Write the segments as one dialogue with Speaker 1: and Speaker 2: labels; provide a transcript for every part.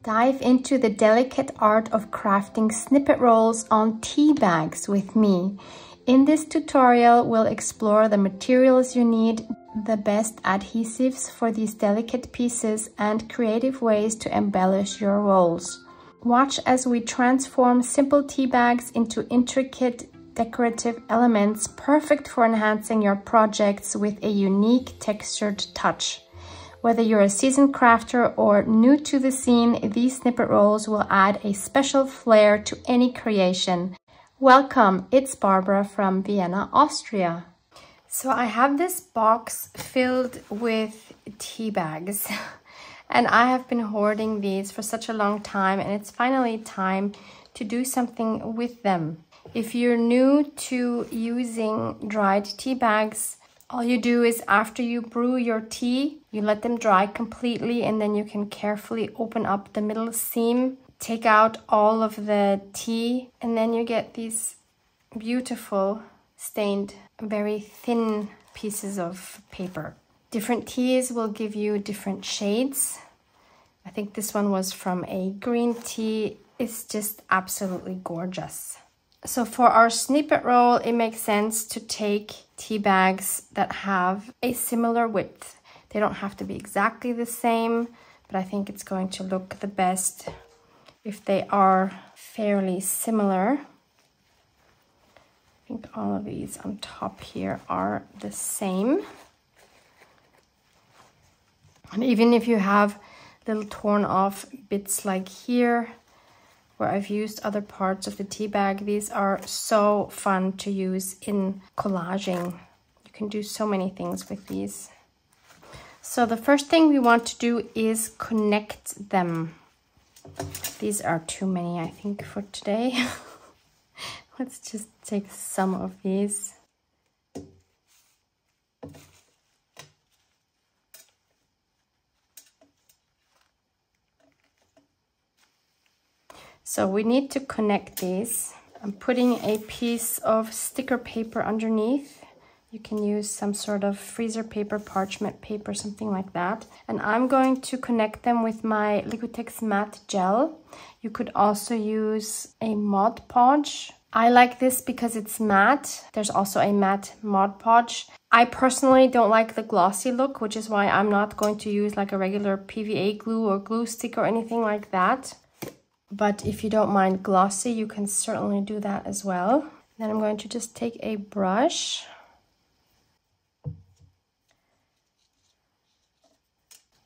Speaker 1: Dive into the delicate art of crafting snippet rolls on tea bags with me. In this tutorial, we'll explore the materials you need, the best adhesives for these delicate pieces, and creative ways to embellish your rolls. Watch as we transform simple tea bags into intricate decorative elements perfect for enhancing your projects with a unique textured touch. Whether you're a seasoned crafter or new to the scene, these snippet rolls will add a special flair to any creation. Welcome, it's Barbara from Vienna, Austria. So I have this box filled with tea bags and I have been hoarding these for such a long time, and it's finally time to do something with them. If you're new to using dried tea bags, all you do is after you brew your tea, you let them dry completely, and then you can carefully open up the middle seam, take out all of the tea, and then you get these beautiful stained, very thin pieces of paper. Different teas will give you different shades. I think this one was from a green tea. It's just absolutely gorgeous. So for our snippet roll, it makes sense to take tea bags that have a similar width. They don't have to be exactly the same, but I think it's going to look the best if they are fairly similar. I think all of these on top here are the same. And even if you have little torn off bits like here, where I've used other parts of the tea bag, these are so fun to use in collaging. You can do so many things with these. So the first thing we want to do is connect them. These are too many, I think, for today. Let's just take some of these. So we need to connect these. I'm putting a piece of sticker paper underneath. You can use some sort of freezer paper, parchment paper, something like that. And I'm going to connect them with my Liquitex matte gel. You could also use a Mod Podge. I like this because it's matte. There's also a matte Mod Podge. I personally don't like the glossy look, which is why I'm not going to use like a regular PVA glue or glue stick or anything like that. But if you don't mind glossy, you can certainly do that as well. Then I'm going to just take a brush.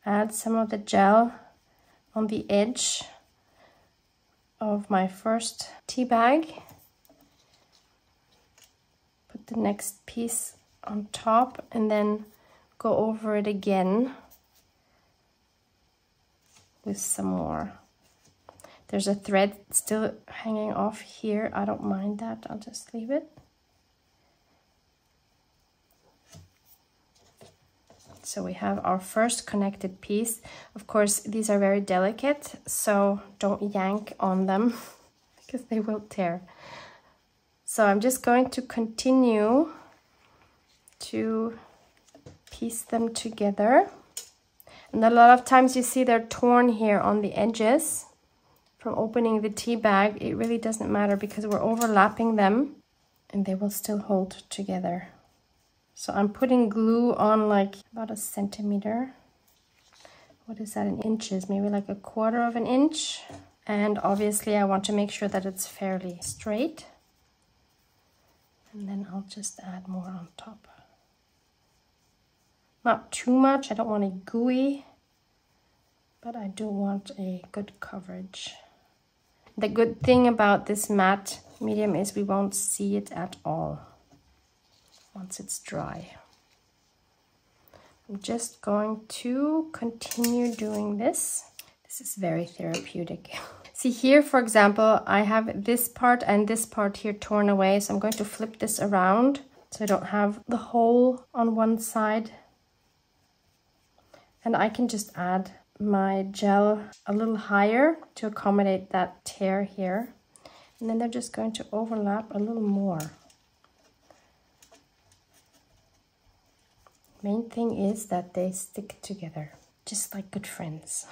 Speaker 1: Add some of the gel on the edge of my first tea bag. Put the next piece on top and then go over it again with some more. There's a thread still hanging off here. I don't mind that. I'll just leave it. So we have our first connected piece. Of course, these are very delicate, so don't yank on them because they will tear. So I'm just going to continue to piece them together. And a lot of times you see they're torn here on the edges. From opening the tea bag, it really doesn't matter because we're overlapping them and they will still hold together. So I'm putting glue on like about 1 centimeter. What is that in inches? Maybe like 1/4 of an inch. And obviously I want to make sure that it's fairly straight. And then I'll just add more on top. Not too much, I don't want it gooey, but I do want a good coverage. The good thing about this matte medium is we won't see it at all once it's dry. I'm just going to continue doing this. This is very therapeutic. See here, for example, I have this part and this part here torn away, so I'm going to flip this around so I don't have the hole on one side. And I can just add my gel a little higher to accommodate that tear here, and then they're just going to overlap a little more. Main thing is that they stick together, just like good friends.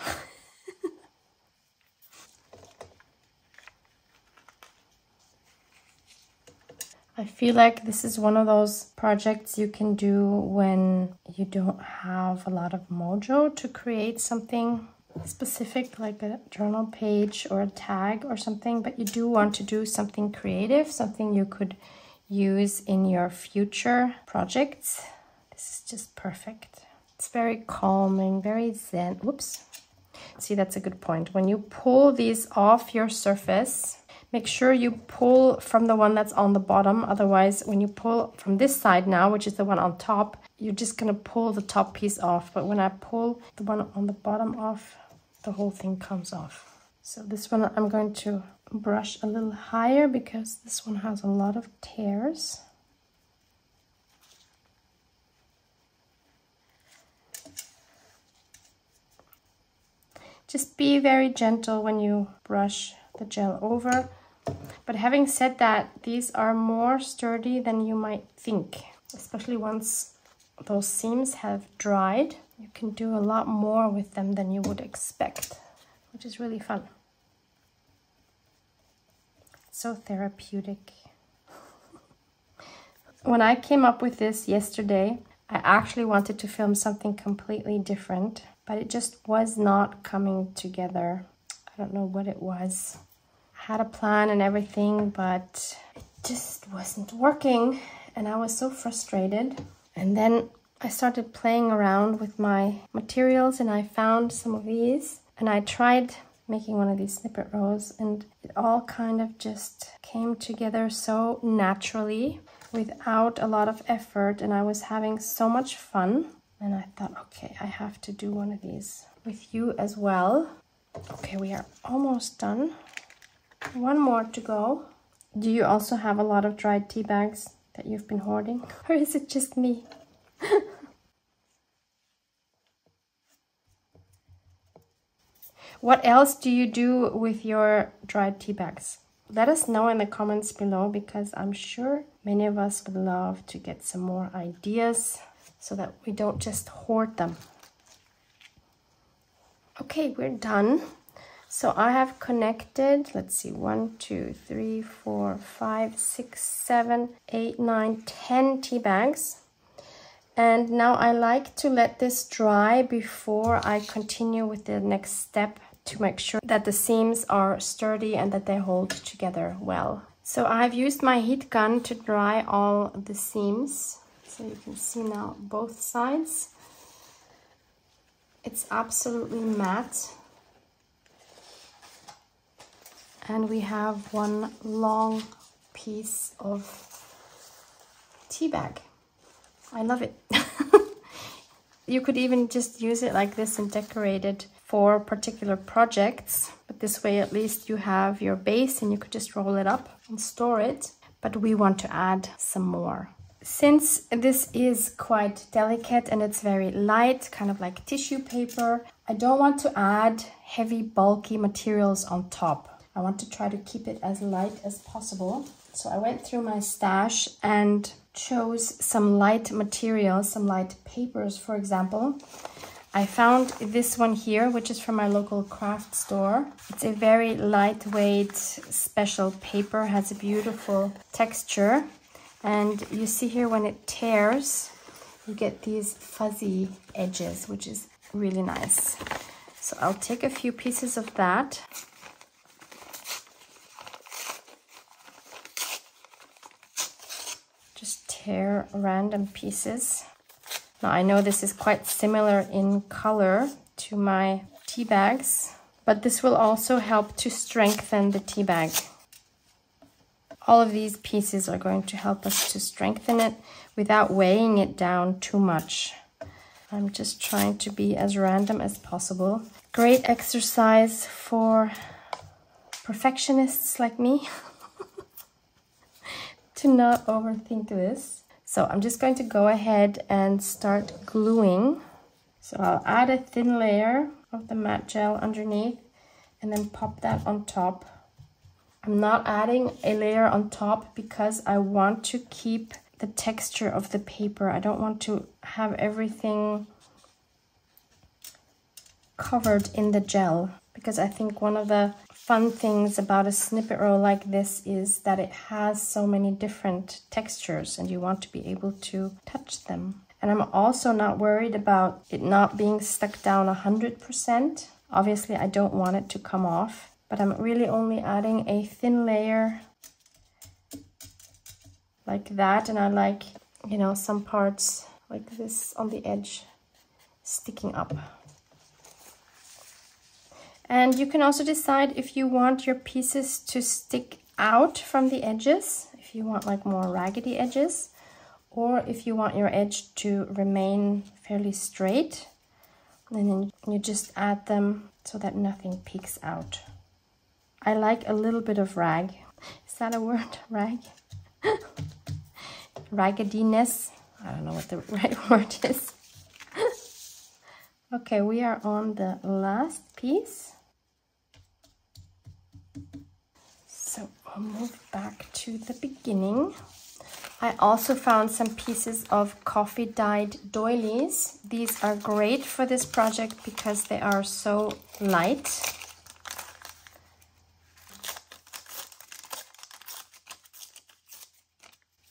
Speaker 1: I feel like this is one of those projects you can do when you don't have a lot of mojo to create something specific, like a journal page or a tag or something, but you do want to do something creative, something you could use in your future projects. This is just perfect. It's very calming, very zen. Whoops. See, that's a good point. When you pull these off your surface, make sure you pull from the one that's on the bottom. Otherwise, when you pull from this side now, which is the one on top, you're just gonna pull the top piece off. But when I pull the one on the bottom off, the whole thing comes off. So this one I'm going to brush a little higher because this one has a lot of tears. Just be very gentle when you brush the gel over. But having said that, these are more sturdy than you might think, especially once those seams have dried. You can do a lot more with them than you would expect, which is really fun. So therapeutic. When I came up with this yesterday, I actually wanted to film something completely different, but it just was not coming together. I don't know what it was. I had a plan and everything, but it just wasn't working, and I was so frustrated. And then I started playing around with my materials and I found some of these, and I tried making one of these snippet rows, and it all kind of just came together so naturally without a lot of effort, and I was having so much fun. And I thought, okay, I have to do one of these with you as well. Okay, we are almost done. One more to go. Do you also have a lot of dried tea bags that you've been hoarding? Or is it just me? What else do you do with your dried tea bags? Let us know in the comments below, because I'm sure many of us would love to get some more ideas so that we don't just hoard them. Okay, we're done. So I have connected, let's see, 1, 2, 3, 4, 5, 6, 7, 8, 9, 10 tea bags. And now I like to let this dry before I continue with the next step to make sure that the seams are sturdy and that they hold together well. So I've used my heat gun to dry all the seams. So you can see now both sides. It's absolutely matte. And we have one long piece of tea bag. I love it. You could even just use it like this and decorate it for particular projects. But this way at least you have your base and you could just roll it up and store it. But we want to add some more. Since this is quite delicate and it's very light, kind of like tissue paper, I don't want to add heavy, bulky materials on top. I want to try to keep it as light as possible. So I went through my stash and chose some light materials, some light papers, for example. I found this one here, which is from my local craft store. It's a very lightweight special paper, has a beautiful texture. And you see here when it tears, you get these fuzzy edges, which is really nice. So I'll take a few pieces of that. Just tear random pieces. Now I know this is quite similar in color to my tea bags, but this will also help to strengthen the tea bag. All of these pieces are going to help us to strengthen it without weighing it down too much. I'm just trying to be as random as possible. Great exercise for perfectionists like me to not overthink this. So I'm just going to go ahead and start gluing. So I'll add a thin layer of the matte gel underneath and then pop that on top. I'm not adding a layer on top because I want to keep the texture of the paper. I don't want to have everything covered in the gel. because I think one of the fun things about a snippet roll like this is that it has so many different textures and you want to be able to touch them. And I'm also not worried about it not being stuck down 100%. Obviously, I don't want it to come off, but I'm really only adding a thin layer like that. And I like, you know, some parts like this on the edge sticking up. And you can also decide if you want your pieces to stick out from the edges, if you want like more raggedy edges, or if you want your edge to remain fairly straight. And then you just add them so that nothing peeks out. I like a little bit of rag. Is that a word? Rag? Raggediness. I don't know what the right word is. Okay, we are on the last piece. So I'll move back to the beginning. I also found some pieces of coffee dyed doilies. These are great for this project because they are so light.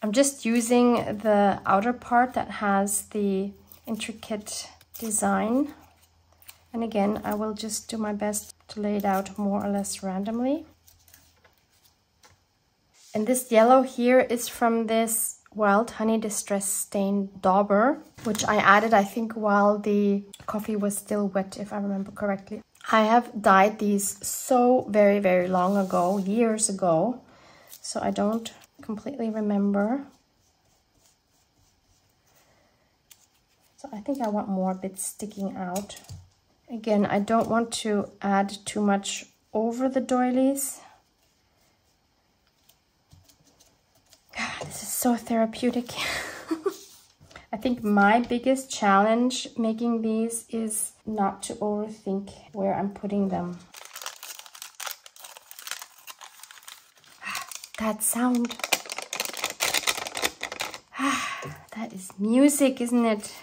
Speaker 1: I'm just using the outer part that has the intricate design. And again, I will just do my best to lay it out more or less randomly. And this yellow here is from this Wild Honey Distress Stain Dauber, which I added, I think, while the coffee was still wet, if I remember correctly. I have dyed these so very, very long ago, years ago, so I don't completely remember. So I think I want more bits sticking out. Again, I don't want to add too much over the doilies. This is so therapeutic. I think my biggest challenge making these is not to overthink where I'm putting them. That sound. That is music, isn't it?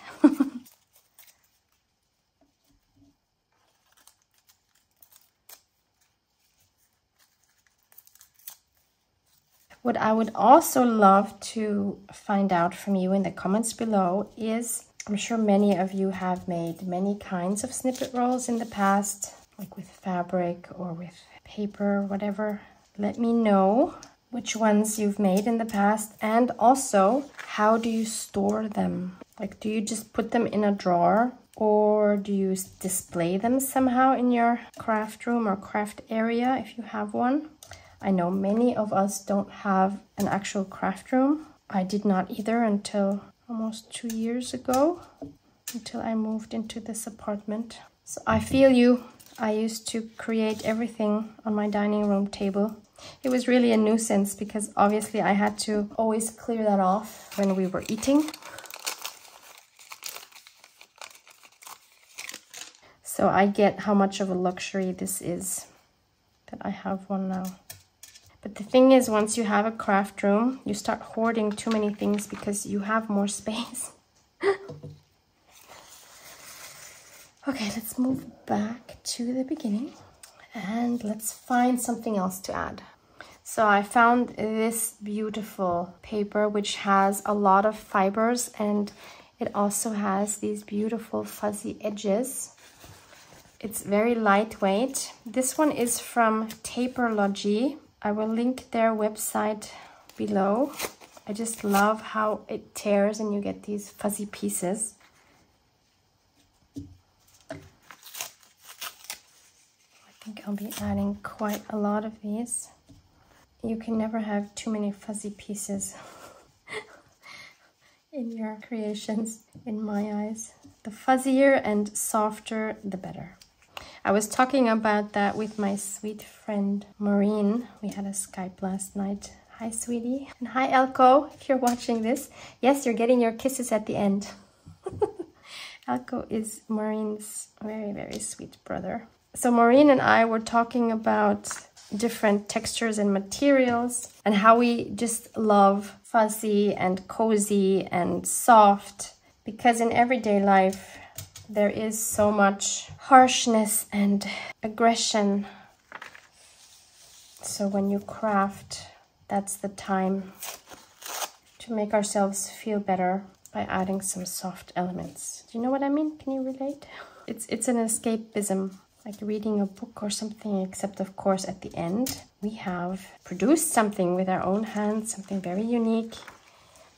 Speaker 1: What I would also love to find out from you in the comments below is, I'm sure many of you have made many kinds of snippet rolls in the past, like with fabric or with paper, whatever. Let me know which ones you've made in the past, and also how do you store them? Like, do you just put them in a drawer, or do you display them somehow in your craft room or craft area if you have one? I know many of us don't have an actual craft room. I did not either until almost 2 years ago, until I moved into this apartment. So I feel you. I used to create everything on my dining room table. It was really a nuisance because obviously I had to always clear that off when we were eating. So I get how much of a luxury this is that I have one now. But the thing is, once you have a craft room, you start hoarding too many things because you have more space. Okay, let's move back to the beginning and let's find something else to add. So I found this beautiful paper which has a lot of fibers and it also has these beautiful fuzzy edges. It's very lightweight. This one is from Taperlogy. I will link their website below. I just love how it tears and you get these fuzzy pieces. I think I'll be adding quite a lot of these. You can never have too many fuzzy pieces in your creations, in my eyes. The fuzzier and softer, the better. I was talking about that with my sweet friend Maureen. We had a Skype last night. Hi, sweetie. And hi, Elko, if you're watching this. Yes, you're getting your kisses at the end. Elko is Maureen's very, very sweet brother. So Maureen and I were talking about different textures and materials and how we just love fuzzy and cozy and soft, because in everyday life there is so much harshness and aggression. So when you craft, that's the time to make ourselves feel better by adding some soft elements. Do you know what I mean? Can you relate? It's an escapism, like reading a book or something, except of course at the end we have produced something with our own hands, something very unique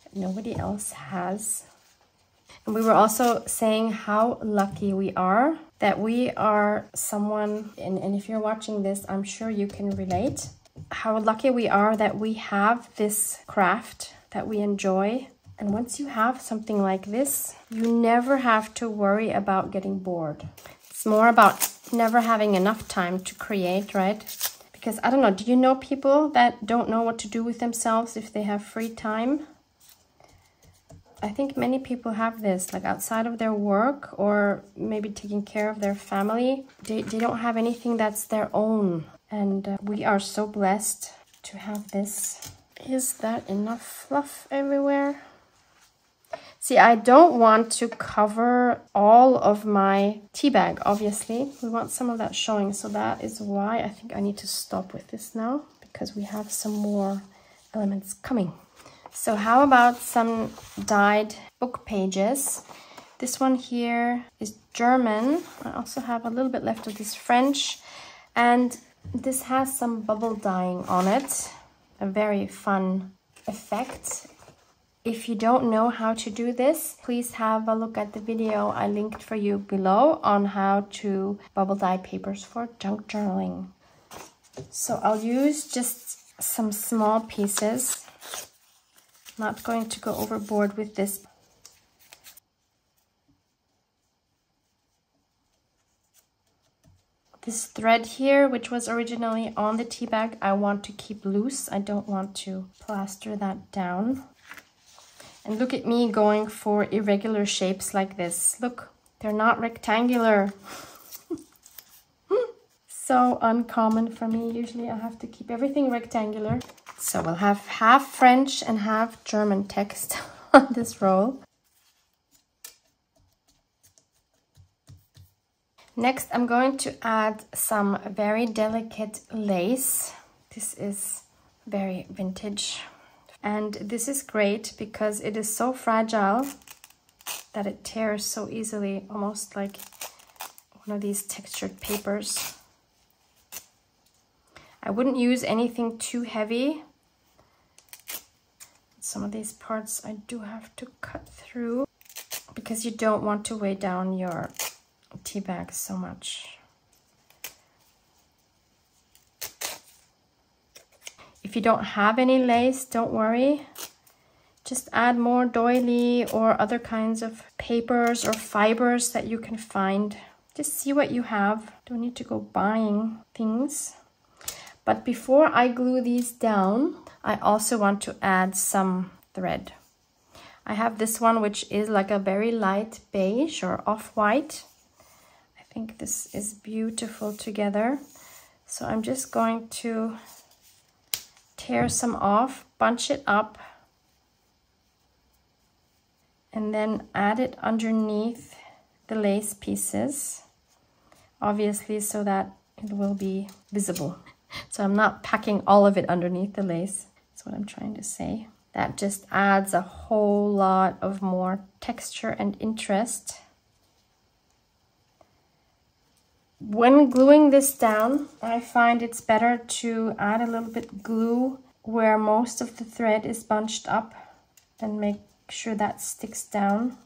Speaker 1: that nobody else has. And we were also saying how lucky we are that we are someone, and if you're watching this, I'm sure you can relate, how lucky we are that we have this craft that we enjoy. And once you have something like this, you never have to worry about getting bored. It's more about never having enough time to create, right? Because I don't know, do you know people that don't know what to do with themselves if they have free time? I think many people have this, like outside of their work or maybe taking care of their family. They don't have anything that's their own. And we are so blessed to have this. Is that enough fluff everywhere? See, I don't want to cover all of my tea bag, obviously. We want some of that showing, so that is why I think I need to stop with this now, because we have some more elements coming. So how about some dyed book pages? This one here is German. I also have a little bit left of this French, and this has some bubble dyeing on it. A very fun effect. If you don't know how to do this, please have a look at the video I linked for you below on how to bubble dye papers for junk journaling. So I'll use just some small pieces. Not going to go overboard with this. This thread here, which was originally on the tea bag, I want to keep loose. I don't want to plaster that down. And look at me going for irregular shapes like this. Look, they're not rectangular. So uncommon for me. Usually I have to keep everything rectangular. So we'll have half French and half German text on this roll. Next, I'm going to add some very delicate lace. This is very vintage. And this is great because it is so fragile that it tears so easily, almost like one of these textured papers. I wouldn't use anything too heavy. Some of these parts I do have to cut through because you don't want to weigh down your tea bag so much. If you don't have any lace, don't worry. Just add more doily or other kinds of papers or fibers that you can find. Just see what you have. Don't need to go buying things. But before I glue these down, I also want to add some thread. I have this one, which is like a very light beige or off-white. I think this is beautiful together. So I'm just going to tear some off, bunch it up, and then add it underneath the lace pieces, obviously so that it will be visible. So I'm not packing all of it underneath the lace. That's what I'm trying to say. That just adds a whole lot of more texture and interest. When gluing this down, I find it's better to add a little bit glue where most of the thread is bunched up and make sure that sticks down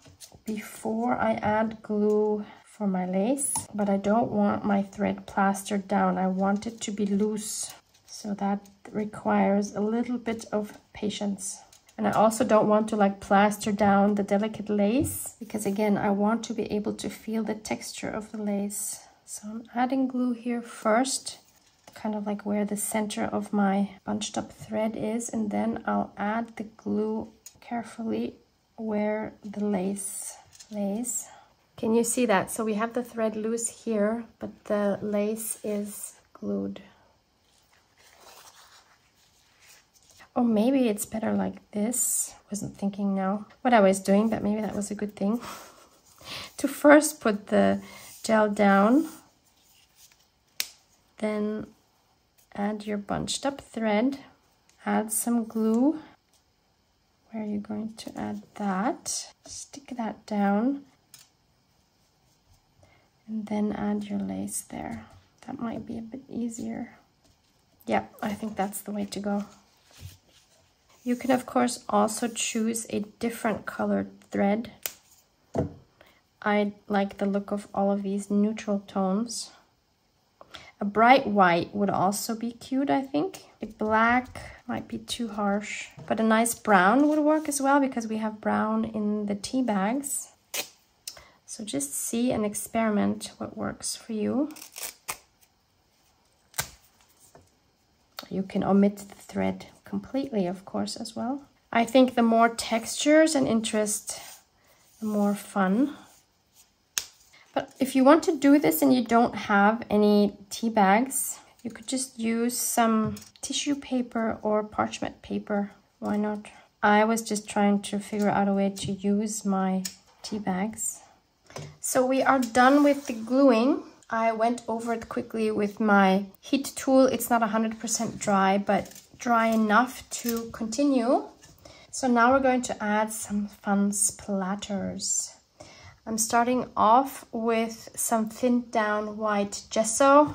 Speaker 1: before I add glue for my lace. But I don't want my thread plastered down. I want it to be loose. So that requires a little bit of patience. And I also don't want to like plaster down the delicate lace because again, I want to be able to feel the texture of the lace. So I'm adding glue here first, kind of like where the center of my bunched up thread is, and then I'll add the glue carefully where the lace lays. Can you see that? So we have the thread loose here, but the lace is glued. Or maybe it's better like this. Wasn't thinking now what I was doing, but maybe that was a good thing. to first put the gel down, then add your bunched up thread, add some glue. Where are you going to add that? Stick that down, and then add your lace there. That might be a bit easier. Yeah, I think that's the way to go. You can of course also choose a different colored thread. I like the look of all of these neutral tones. A bright white would also be cute, I think. A black might be too harsh, but a nice brown would work as well because we have brown in the tea bags. So just see and experiment what works for you. You can omit the thread completely, of course, as well. I think the more textures and interest, the more fun. But if you want to do this and you don't have any tea bags, you could just use some tissue paper or parchment paper. Why not? I was just trying to figure out a way to use my tea bags. So we are done with the gluing. I went over it quickly with my heat tool. It's not 100% dry, but dry enough to continue. So now we're going to add some fun splatters. I'm starting off with some thinned down white gesso.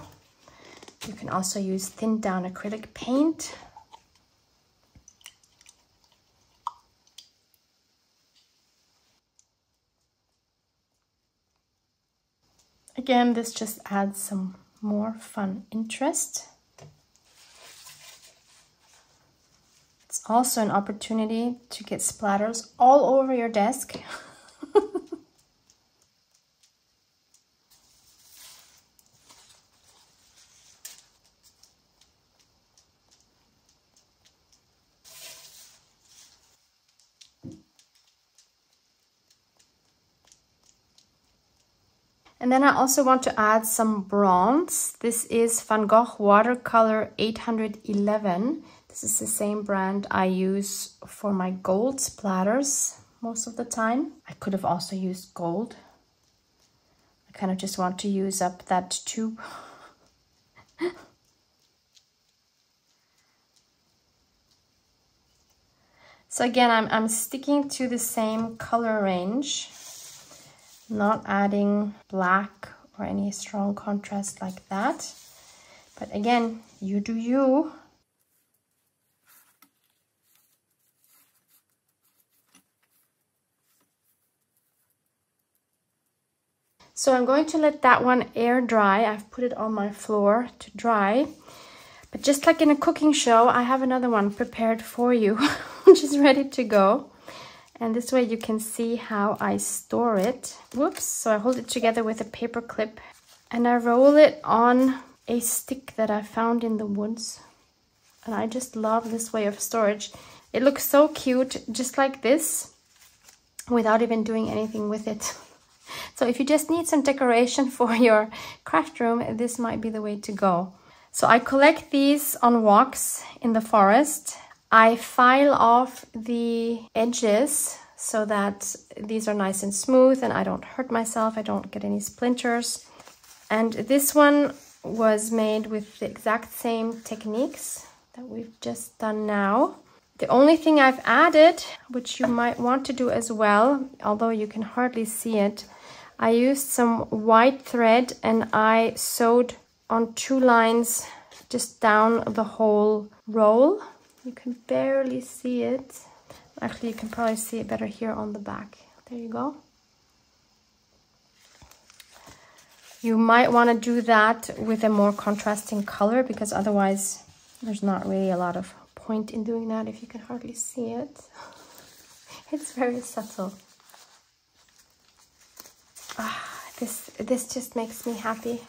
Speaker 1: You can also use thinned down acrylic paint. Again, this just adds some more fun interest. It's also an opportunity to get splatters all over your desk. And then I also want to add some bronze. This is Van Gogh Watercolor 811. This is the same brand I use for my gold splatters most of the time. I could have also used gold. I kind of just want to use up that tube. So again, I'm sticking to the same color range. Not adding black or any strong contrast like that. But again, you do you. So I'm going to let that one air dry. I've put it on my floor to dry. But just like in a cooking show, I have another one prepared for you, which is ready to go. And this way you can see how I store it. Whoops, so I hold it together with a paper clip and I roll it on a stick that I found in the woods. And I just love this way of storage. It looks so cute, just like this, without even doing anything with it. So if you just need some decoration for your craft room, this might be the way to go. So I collect these on walks in the forest. I file off the edges so that these are nice and smooth and I don't hurt myself, I don't get any splinters. And this one was made with the exact same techniques that we've just done now. The only thing I've added, which you might want to do as well, although you can hardly see it, I used some white thread and I sewed on 2 lines just down the whole roll. You can barely see it. Actually, you can probably see it better here on the back. There you go. You might want to do that with a more contrasting color because otherwise there's not really a lot of point in doing that if you can hardly see it. It's very subtle. This just makes me happy.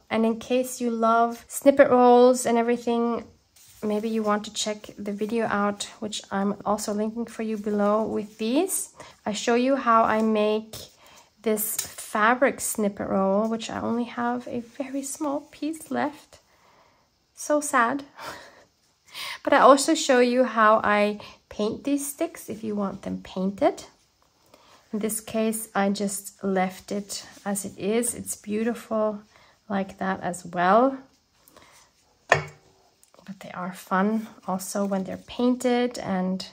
Speaker 1: And in case you love snippet rolls and everything, maybe you want to check the video out, which I'm also linking for you below with these. I show you how I make this fabric snippet roll, which I only have a very small piece left. So sad. But I also show you how I paint these sticks if you want them painted. In this case, I just left it as it is. It's beautiful like that as well. But they are fun also when they're painted. And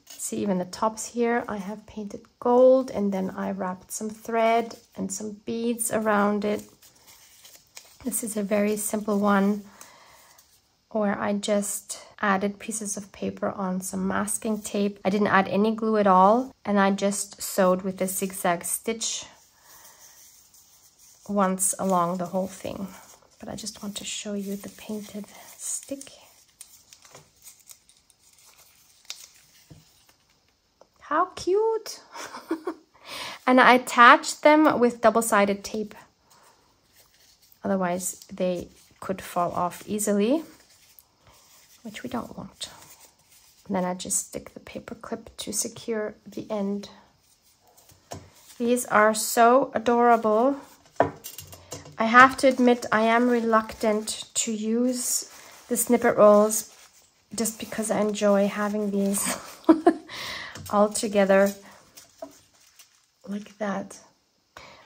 Speaker 1: see, even the tops here, I have painted gold, and then I wrapped some thread and some beads around it. This is a very simple one where I just added pieces of paper on some masking tape. I didn't add any glue at all, and I just sewed with a zigzag stitch once along the whole thing. But I just want to show you the painted stick. How cute! And I attached them with double-sided tape. Otherwise, they could fall off easily, which we don't want. And then I just stick the paper clip to secure the end. These are so adorable. I have to admit, I am reluctant to use the snippet rolls just because I enjoy having these all together like that.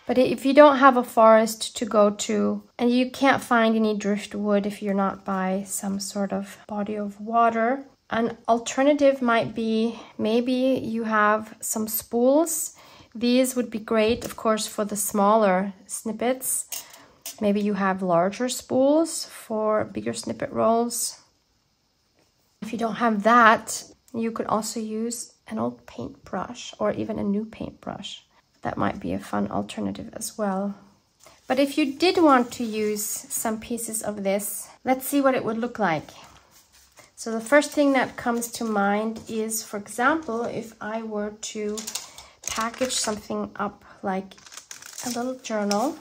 Speaker 1: But if you don't have a forest to go to and you can't find any driftwood if you're not by some sort of body of water, an alternative might be maybe you have some spools. These would be great, of course, for the smaller snippets. Maybe you have larger spools for bigger snippet rolls. If you don't have that, you could also use an old paintbrush or even a new paintbrush. That might be a fun alternative as well. But if you did want to use some pieces of this, let's see what it would look like. So the first thing that comes to mind is, for example, if I were to package something up like a little journal.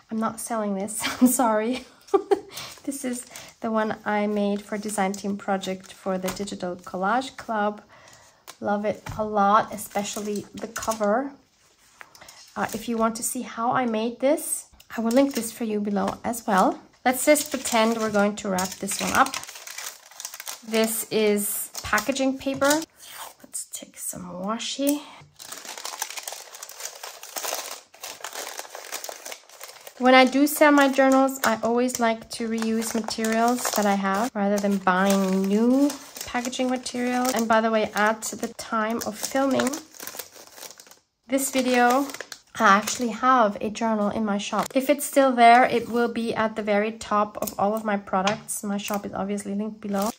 Speaker 1: I'm not selling this, I'm sorry. This is the one I made for Design Team Project for the Digital Collage Club. Love it a lot, especially the cover. If you want to see how I made this, I will link this for you below as well. Let's just pretend we're going to wrap this one up. This is packaging paper. Let's take some washi. When I do sell my journals, I always like to reuse materials that I have rather than buying new packaging material. And by the way, at the time of filming this video, I actually have a journal in my shop. If it's still there, it will be at the very top of all of my products. My shop is obviously linked below.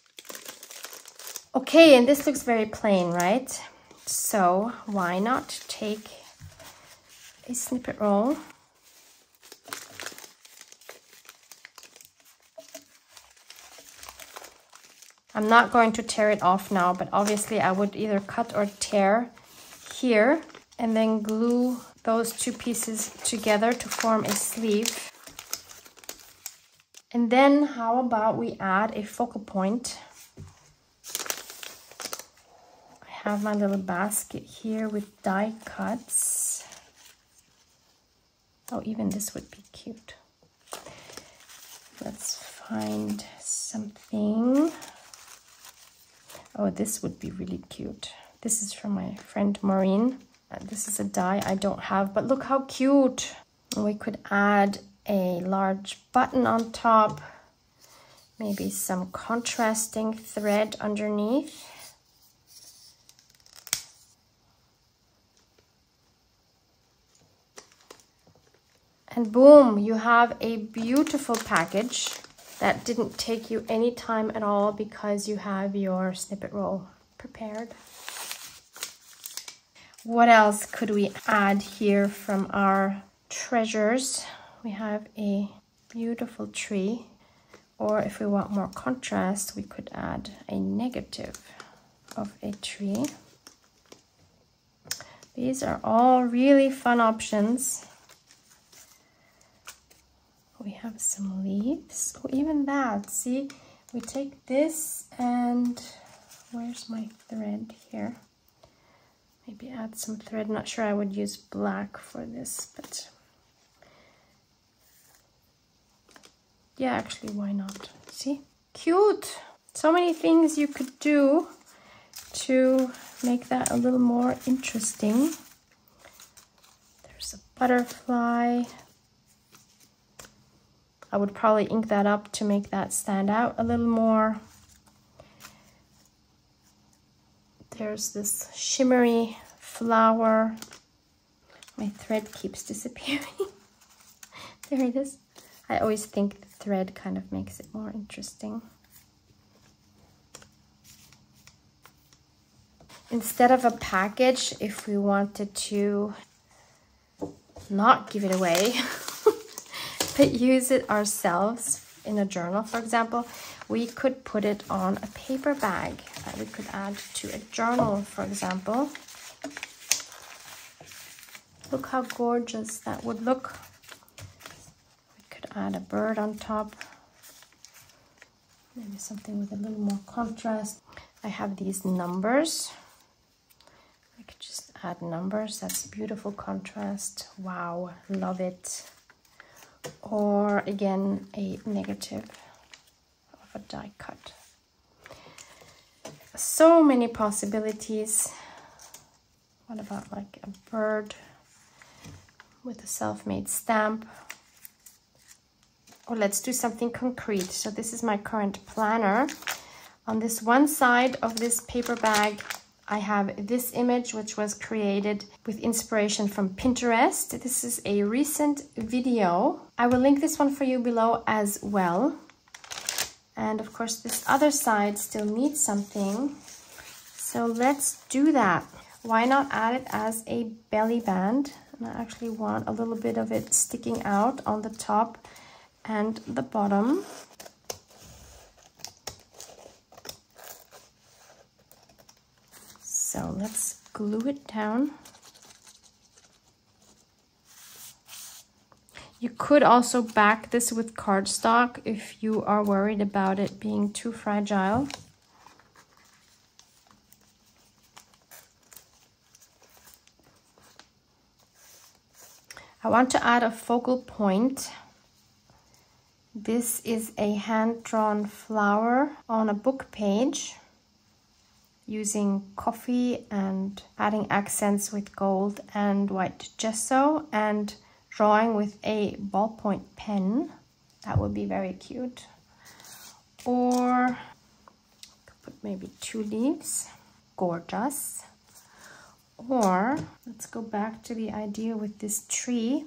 Speaker 1: Okay, and this looks very plain, right? So why not take a snippet roll? I'm not going to tear it off now, but obviously I would either cut or tear here and then glue those two pieces together to form a sleeve. And then how about we add a focal point? I have my little basket here with die cuts. Oh, even this would be cute. Let's find something. Oh, this would be really cute. This is from my friend Maureen. This is a die I don't have, but look how cute. We could add a large button on top, maybe some contrasting thread underneath. And boom, you have a beautiful package that didn't take you any time at all because you have your snippet roll prepared. What else could we add here from our treasures? We have a beautiful tree, or if we want more contrast, we could add a negative of a tree. These are all really fun options. We have some leaves. Oh, even that. See, we take this and where's my thread here? Maybe add some thread. Not sure I would use black for this, but yeah, actually, why not? See? Cute! So many things you could do to make that a little more interesting. butterfly. I would probably ink that up to make that stand out a little more. There's this shimmery flower. My thread keeps disappearing. There it is. I always think the thread kind of makes it more interesting. Instead of a package, if we wanted to not give it away, but use it ourselves in a journal, for example, we could put it on a paper bag that we could add to a journal, for example. Look how gorgeous that would look. We could add a bird on top. Maybe something with a little more contrast. I have these numbers. I could just add numbers. That's beautiful contrast. Wow, love it. Or again, a negative of a die cut. So many possibilities. What about like a bird with a self-made stamp? Or let's do something concrete. So this is my current planner. On this one side of this paper bag, I have this image, which was created with inspiration from Pinterest. This is a recent video. I will link this one for you below as well. And of course, this other side still needs something. So let's do that. Why not add it as a belly band? And I actually want a little bit of it sticking out on the top and the bottom. So let's glue it down. You could also back this with cardstock if you are worried about it being too fragile. I want to add a focal point. This is a hand-drawn flower on a book page, using coffee and adding accents with gold and white gesso and drawing with a ballpoint pen. That would be very cute. Or put maybe 2 leaves. Gorgeous. Or let's go back to the idea with this tree,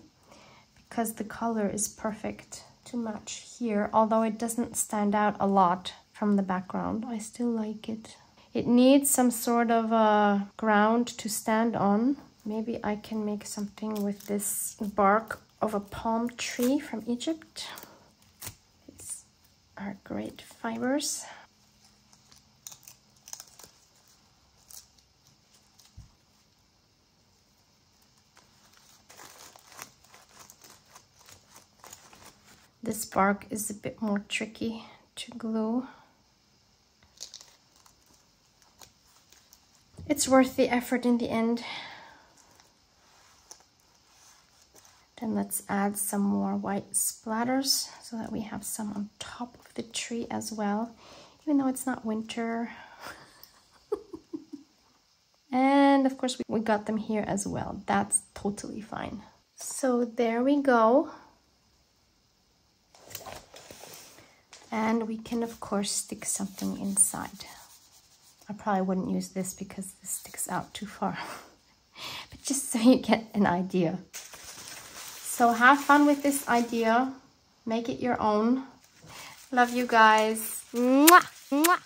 Speaker 1: because the color is perfect to match here, although it doesn't stand out a lot from the background. I still like it. It needs some sort of a ground to stand on. Maybe I can make something with this bark of a palm tree from Egypt. These are great fibers. This bark is a bit more tricky to glue. It's worth the effort in the end. Then let's add some more white splatters so that we have some on top of the tree as well, even though it's not winter. And of course we got them here as well. That's totally fine. So there we go. And we can of course stick something inside. I probably wouldn't use this because this sticks out too far. But just so you get an idea. So have fun with this idea. Make it your own. Love you guys. Mwah, mwah.